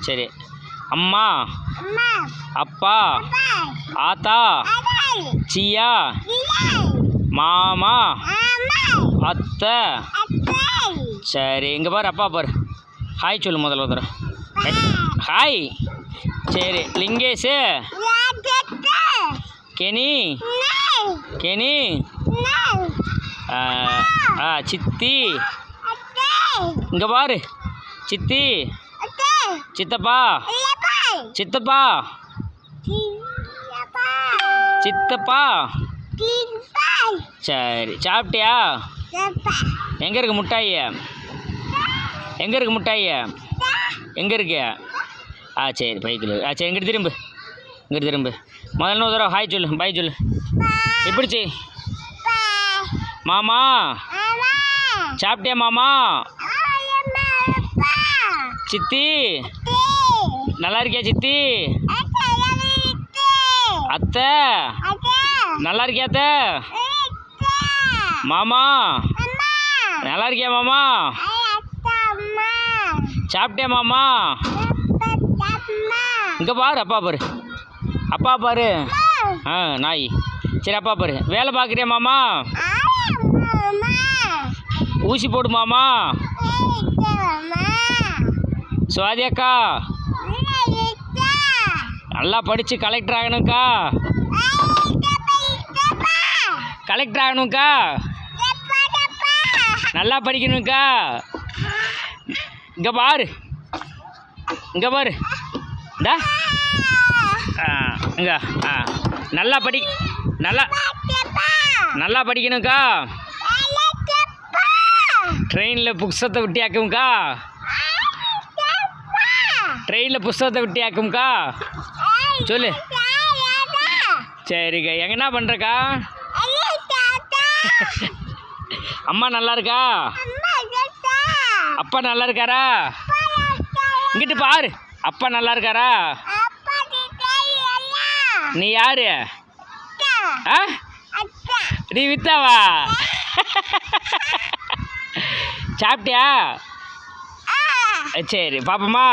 சரி. அம்மா, அப்பா, ஆத்தா, சியா, மாமா, அத்தை. சரி, இங்கே பாரு, அப்பா பாரு. ஹாய் சொல்லு முதல்ல தர. ஹாய். சரி, லிங்கேஷு, கெனி, கெனி, சித்தி, இங்கே பாரு, சித்தி, சித்தப்பா, சித்தப்பா, சித்தப்பா. சரி, சாப்பிட்டியா? எங்கே இருக்கு முட்டாய்? எங்கே இருக்கு முட்டாய்? எங்கே இருக்கு? சரி, பைக்கில். சரி, இங்கிட்டு திரும்பு, இங்கிட்டு திரும்பு. முதல்ல ஒரு தடவை ஹாய் சொல்லு, பாய் சொல்லு. எப்படிச்சு மாமா? சாப்பிட்டியா மாமா? சித்தி நல்லா இருக்கியா? சித்தி, அத்தை நல்லா இருக்கியா? அத்தை, மாமா நல்லா இருக்கியா? மாமா சாப்பிட்டியா? மாமா இங்கே பாரு, அப்பா பாரு, அப்பா பாரு. நாய். சரி, அப்பா பாரு. வேலை பார்க்குறியா மாமா? ஊசி போடு மாமா. சுவாதி அக்கா நல்லா படித்து கலெக்டர் ஆகணும்க்கா. கலெக்டர் ஆகணும்க்கா. நல்லா படிக்கணும்க்கா. இங்கே பாரு, இங்கே பாரு. இந்தா இங்கே நல்லா படி. நல்லா நல்லா படிக்கணும்க்கா. ட்ரெயினில் புஸ்தகத்தை விட்டியாக்கும்க்கா. ட்ரெயினில் புஸ்தகத்தை விட்டியாக்கும்க்கா. சொல்லு. சரிக்கா. எங்கன்னா பண்ணுறக்கா? அம்மா நல்லா இருக்கா? அப்பா நல்லா இருக்காரா? இங்கிட்டு பாரு, அப்பா நல்லா இருக்காரா? நீ யாரு? நீ வித்தாவா? சாப்பிட்டியா? சரி, பாப்போமா?